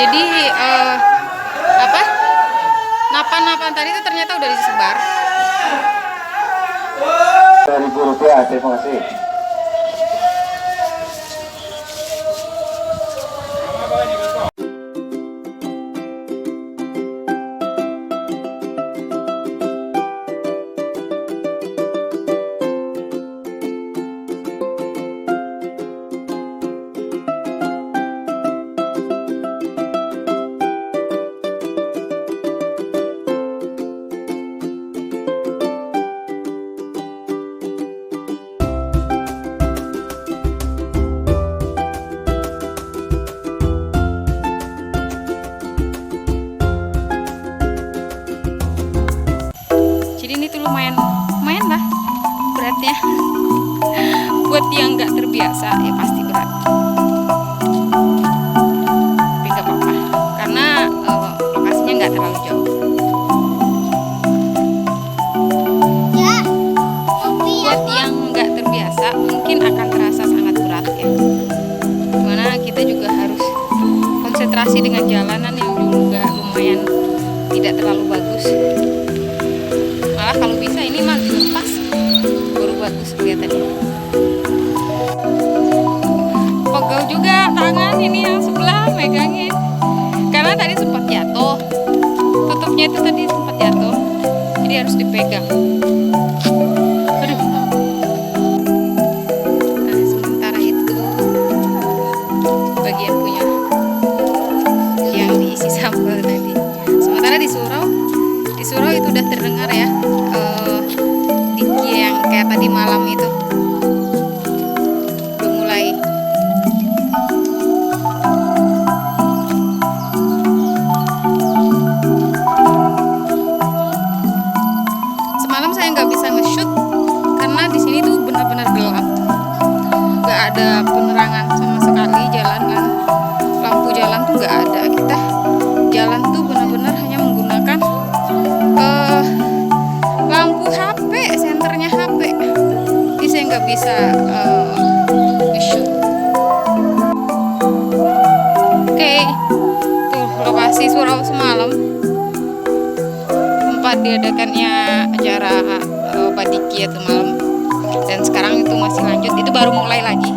Jadi apa? Napan-napan tadi itu ternyata udah disebar. Rp1.000, terima kasih. Jadi ini tuh lumayan lah beratnya. Buat yang nggak terbiasa ya pasti berat. Tapi nggak apa-apa karena lokasinya nggak terlalu jauh. Buat yang nggak terbiasa mungkin akan terasa sangat berat ya. Dimana kita juga harus konsentrasi dengan jalanan yang juga lumayan tidak terlalu bagus. Malah kalau bisa ini mah dilepas baru bagus kelihatannya. Pegel juga tangan ini yang sebelah megangin karena tadi sempat jatuh, tutupnya itu tadi sempat jatuh jadi harus dipegang. Aduh. Nah, sementara itu bagian punya yang diisi sambal tadi. Sementara di surau itu udah terdengar ya diki yang kayak tadi malam itu udah mulai. Semalam saya nggak bisa nge-shoot karena di sini tuh benar-benar gelap, nggak ada penerangan sama sekali, jalanan lampu jalan tuh nggak ada. Kita jalan tuh benar-benar hanya menggunakan lampu HP, senternya HP. Jadi saya nggak bisa nge-shoot. Oke, tuh lokasi surau semalam tempat diadakannya acara Badiki itu malam. Dan sekarang itu masih lanjut, itu baru mulai lagi.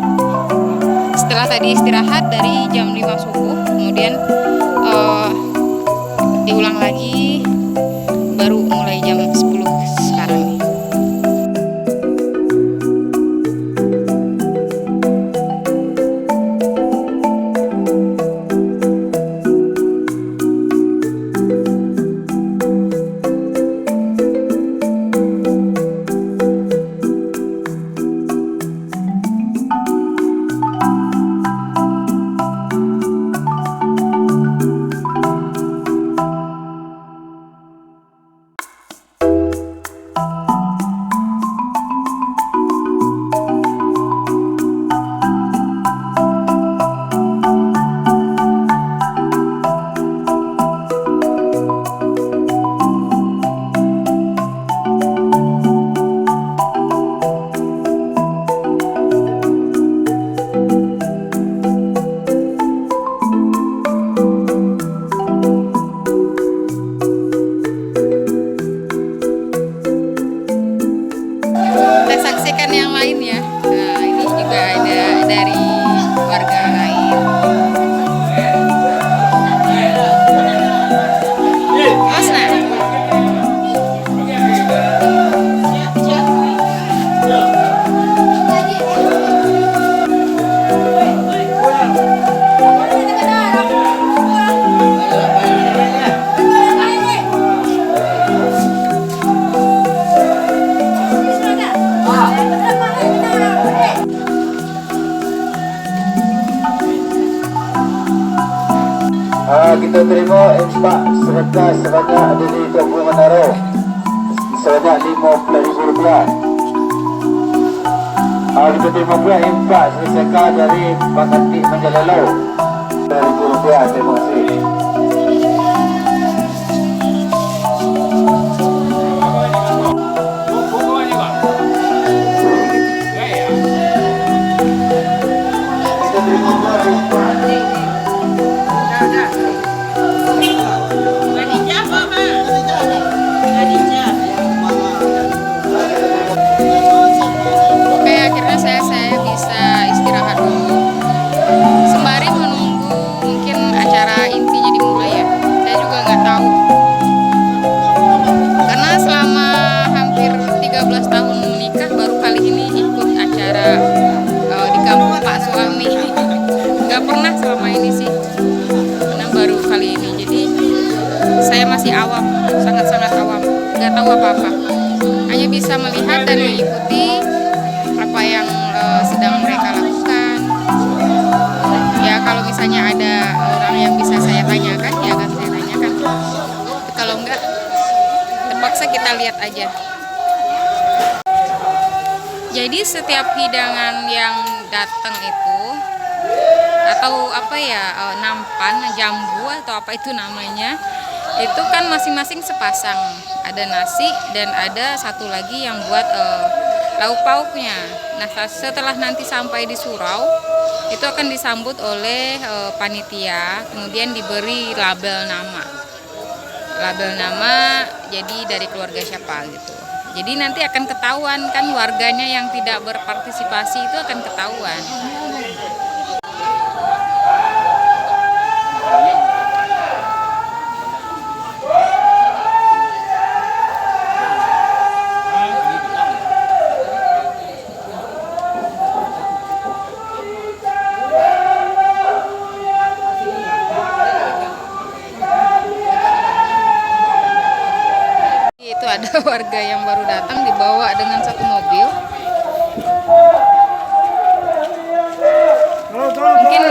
Setelah tadi istirahat dari jam 5 subuh, kemudian diulang lagi baru mulai jam 10 sekarang. Yang lain ya. Nah, ini juga ada dari warga lain. Mas nah. Kita terima infak sedekah sebanyak dari Tuan Guru Menaro sebanyak Rp50.000. Kita terima pula infak sedekah dari Pak Kantik Menjalalau Rp1.000. Terima kasih. Kita terima pula infak Oke, akhirnya saya bisa istirahat dulu sembari menunggu mungkin acara intinya dimulai ya. Saya juga nggak tahu karena selama hampir 13 tahun menikah baru kali ini ikut acara di kampung Pak suami. Nggak pernah selama ini sih, karena baru kali ini. Jadi saya masih awam, sangat-sangat awam, nggak tahu apa-apa. Hanya bisa melihat dan mengikuti apa yang sedang mereka lakukan. Ya kalau misalnya ada orang yang bisa saya tanyakan, ya akan saya tanyakan. Kalau enggak, terpaksa kita lihat aja. Jadi setiap hidangan yang datang itu, atau apa ya, nampan, jambu atau apa itu namanya, itu kan masing-masing sepasang. Ada nasi dan ada satu lagi yang buat lauk pauknya. Nah setelah nanti sampai di surau, itu akan disambut oleh panitia, kemudian diberi label nama. Label nama jadi dari keluarga siapa gitu. Jadi nanti akan ketahuan kan, warganya yang tidak berpartisipasi itu akan ketahuan. Itu ada warga yang baru datang dibawa dengan satu mobil. Mungkin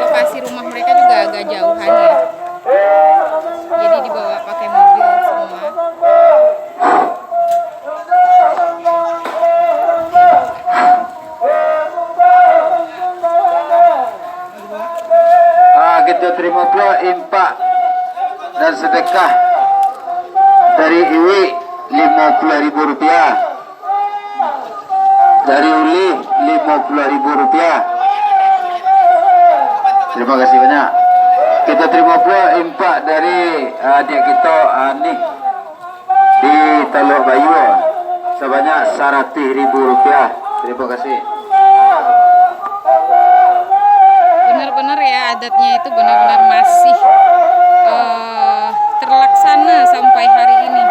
lokasi rumah mereka juga agak jauhan ya. Jadi dibawa pakai mobil semua. Kita terima pula impak dan sedekah dari Iwi Rp50.000, dari Uli Rp50.000. Terima kasih banyak. Kita terima pula impak dari adik kita Ani di Teluk Bayu sebanyak Rp100.000. Terima kasih. Benar-benar ya, adatnya itu benar-benar masih terlaksana sampai hari ini.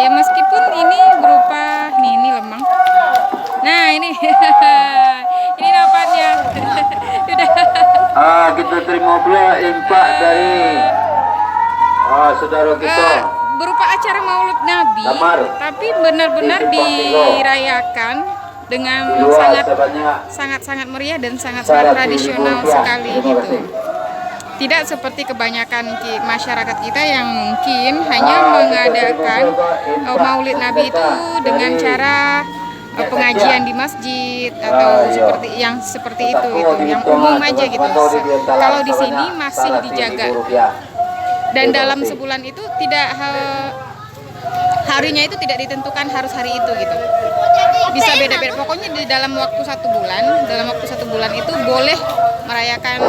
Ya meskipun ini berupa ini lemang. Nah ini ini dapatnya. Kita terima pula impak dari saudara kita. Berupa acara Maulid Nabi, tapi benar-benar dirayakan dengan sangat meriah dan sangat tradisional sekali gitu. Tidak seperti kebanyakan masyarakat kita yang mungkin hanya mengadakan Maulid Nabi itu dengan cara pengajian di masjid atau seperti itu yang umum aja gitu. Kalau di sini masih dijaga. Dan dalam sebulan itu tidak harinya itu tidak ditentukan harus hari itu gitu. Bisa beda-beda. Pokoknya di dalam waktu 1 bulan itu boleh merayakan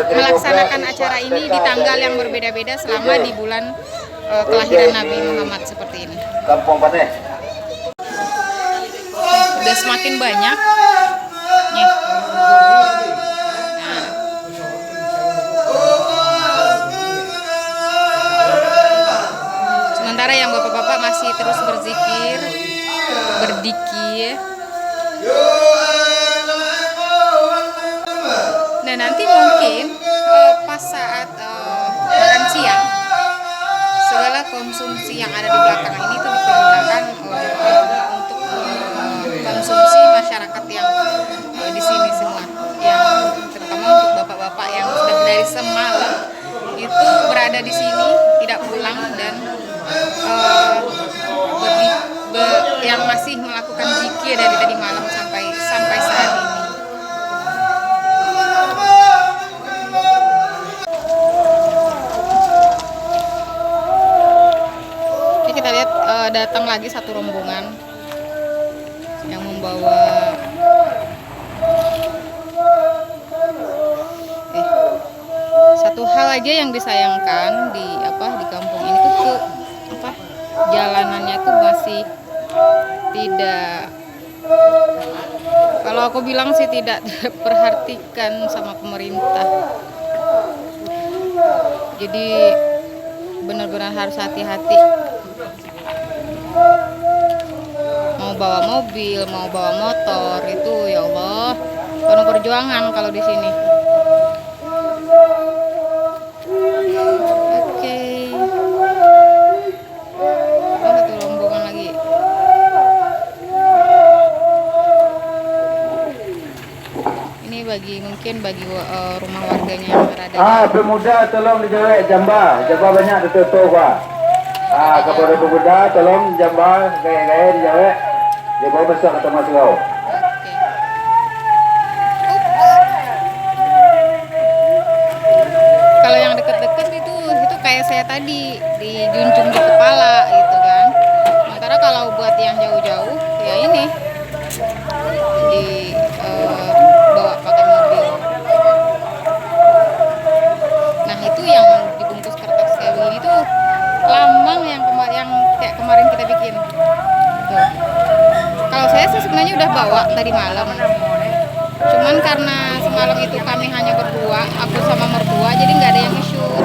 melaksanakan acara ini di tanggal yang berbeda-beda selama di bulan kelahiran Nabi Muhammad seperti ini. Kampung Paneh. Udah semakin banyak. Nih. Sementara yang bapak-bapak masih terus berzikir, berdikir. Dan nanti mungkin pas saat makan siang, segala konsumsi yang ada di belakang ini itu dipergunakan untuk konsumsi masyarakat yang di sini semua, yang terutama untuk bapak-bapak yang sudah dari semalam itu berada di sini tidak pulang dan yang masih melakukan zikir dari tadi malam sampai saat ini. Ini kita lihat datang lagi satu rombongan yang membawa bawa satu hal aja yang disayangkan di kampung ini tuh jalanannya tuh masih tidak, kalau aku bilang sih tidak diperhatikan sama pemerintah. Jadi benar-benar harus hati-hati. Mau bawa mobil, mau bawa motor itu ya Allah penuh perjuangan kalau di sini. Oke. Satu rombongan lagi. Ini mungkin bagi rumah warganya yang berada. Pemuda tolong dijawab jambah banyak ditutup Pak. Kepada pemuda tolong jambah gaya-gaya dijawab. Dia bawa besar kata Mas Gau. Kalau yang deket-deket itu kayak saya tadi dijunjung di kepala gitu kan. Sementara kalau buat yang jauh-jauh ya ini bawa pakai mobil. Nah itu yang dibungkus kertas kayak begini tuh lambang yang kayak kemarin kita bikin. Tuh. Kalau saya sih sebenarnya udah bawa tadi malam. Cuman karena semalam itu kami hanya berdua, aku sama mertua, jadi nggak ada yang nge-shoot.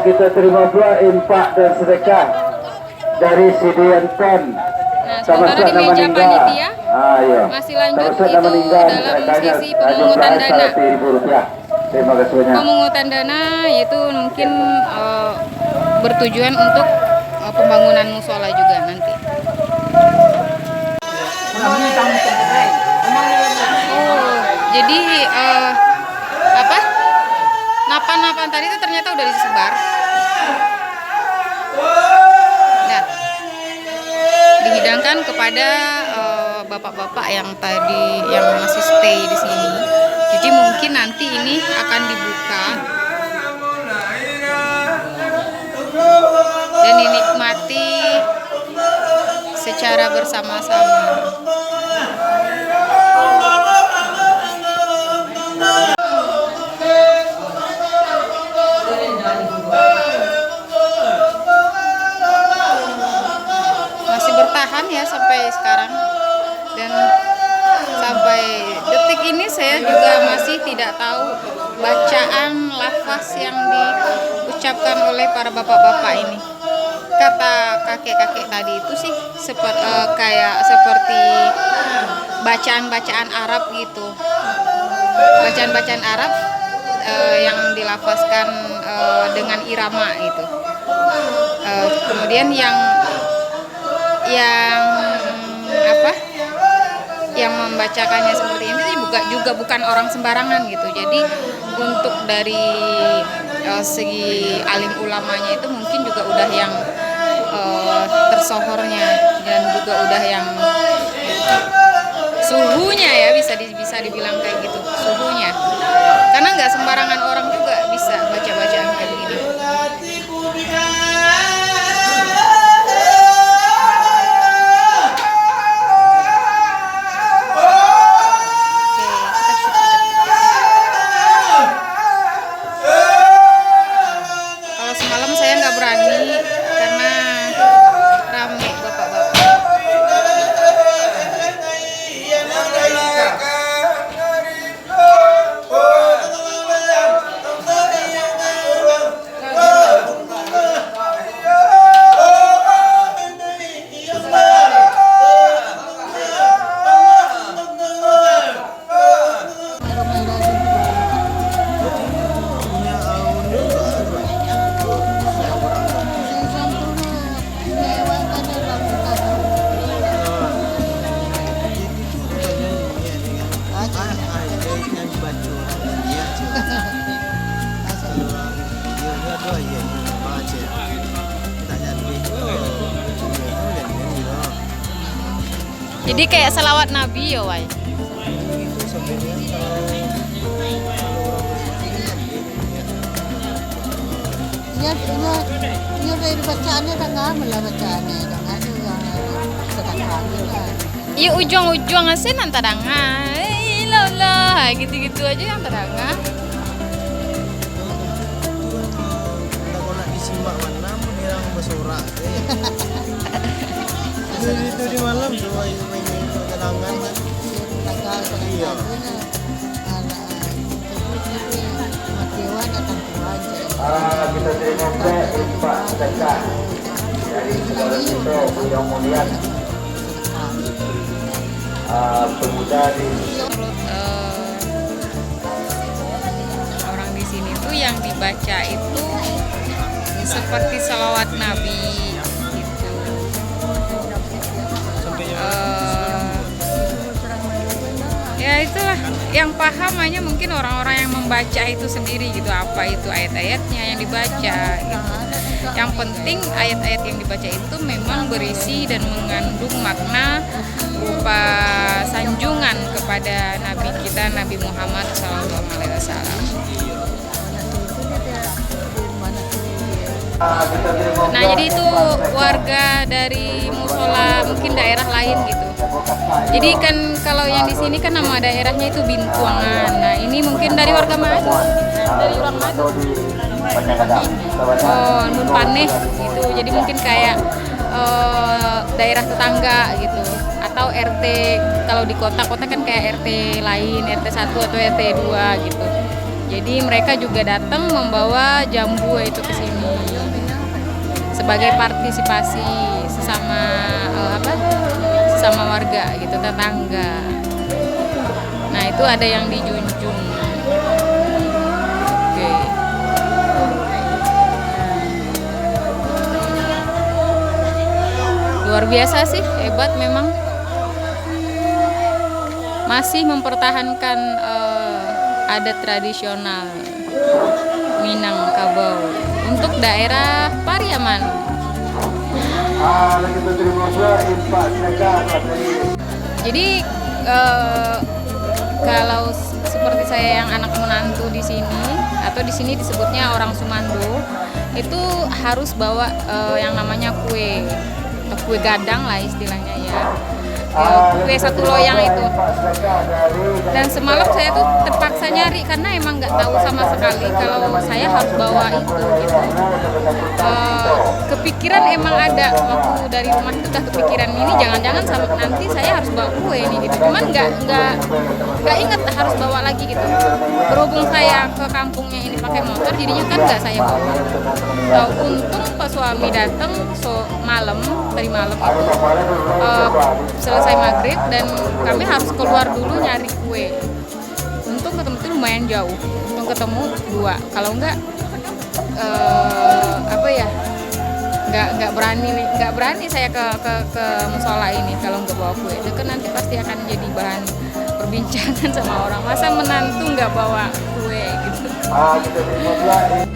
Kita terima pula impak dan sedekah dari Sidi Anton. Nah, sementara di meja panitia iya. masih lanjut itu dalam sesi pemungutan dana. Terima kasih banyak. Pemungutan dana yaitu mungkin bertujuan untuk pembangunan musola juga nanti. Jadi napan-napan tadi itu ternyata udah disebar. Nah, dihidangkan kepada bapak-bapak yang masih stay di sini. Jadi mungkin nanti ini akan dibuka dan dinikmati secara bersama-sama. Masih bertahan ya sampai sekarang, dan sampai detik ini saya juga masih tidak tahu bacaan lafaz yang diucapkan oleh para bapak-bapak ini. Kata kakek-kakek tadi itu sih seperti bacaan-bacaan Arab gitu. Bacaan-bacaan Arab yang dilafazkan dengan irama itu. Kemudian yang membacakannya seperti ini juga bukan orang sembarangan gitu. Jadi untuk dari segi alim ulamanya itu mungkin juga udah yang tersohornya, dan juga udah yang suhunya ya bisa dibilang kayak gitu, suhunya. Karena nggak sembarangan orang juga bisa baca-bacaan kayak begini. Jadi kayak selawat Nabi ya, Wai. Ini dari bacaannya tak ngambil lah bacaannya, tak ngasih yang sedang hamil lah. Iya ujung-ujung asin antadanga. Lola, gitu-gitu aja yang tadanga. Tidak kau nak disimak mana pun dirang bersorak. Itu di malam dua itu main kedangan kan. Iya. Kita terima kasih Pak Sedekah dari saudara kita yang mulia, pemuda di Menurut orang di sini tuh yang dibaca itu seperti salawat Nabi gitu. Ya itulah yang paham hanya mungkin orang-orang yang membaca itu sendiri gitu, apa itu ayat-ayatnya yang dibaca gitu. Yang penting ayat-ayat yang dibaca itu memang berisi dan mengandung makna berupa sanjungan kepada Nabi kita Nabi Muhammad SAW. Nah jadi itu warga dari musola mungkin daerah lain gitu. Jadi kan kalau yang di sini kan nama daerahnya itu Bintuangan. Nah ini mungkin dari warga Madu, dari orang Madu. Oh Nun Paneh gitu. Jadi mungkin kayak daerah tetangga gitu. Atau RT, kalau di kota-kota kan kayak RT lain, RT 1 atau RT 2 gitu. Jadi mereka juga datang membawa jambu itu ke sini sebagai partisipasi sesama sesama warga gitu, tetangga. Nah itu ada yang dijunjung. Oke. Luar biasa sih, hebat memang. Masih mempertahankan adat tradisional Minangkabau untuk daerah Pariaman. kita terima kasih Pak Sedekah dari Jadi kalau seperti saya yang anak menantu di sini atau di sini disebutnya orang Sumando, itu harus bawa yang namanya kue atau kue gadang lah istilahnya ya. Kue satu loyang itu. Dan semalam saya tuh terpaksa nyari karena emang nggak tahu sama sekali kalau saya harus bawa itu gitu. Kepikiran emang ada waktu dari rumah itu udah kepikiran ini jangan-jangan nanti saya harus bawa kue nih gitu. Cuman nggak inget harus bawa lagi gitu. Berhubung saya ke kampungnya ini pakai motor, jadinya kan nggak saya bawa. Untung pas suami datang dari malam itu selesai maghrib dan kami harus keluar dulu nyari kue. Untung ketemu itu lumayan jauh. Untung ketemu 2. Kalau enggak nggak berani saya ke musola ini kalau nggak bawa kue. Itu kan nanti pasti akan jadi bahan perbincangan sama orang. Masa menantu nggak bawa kue gitu. kita terima kasih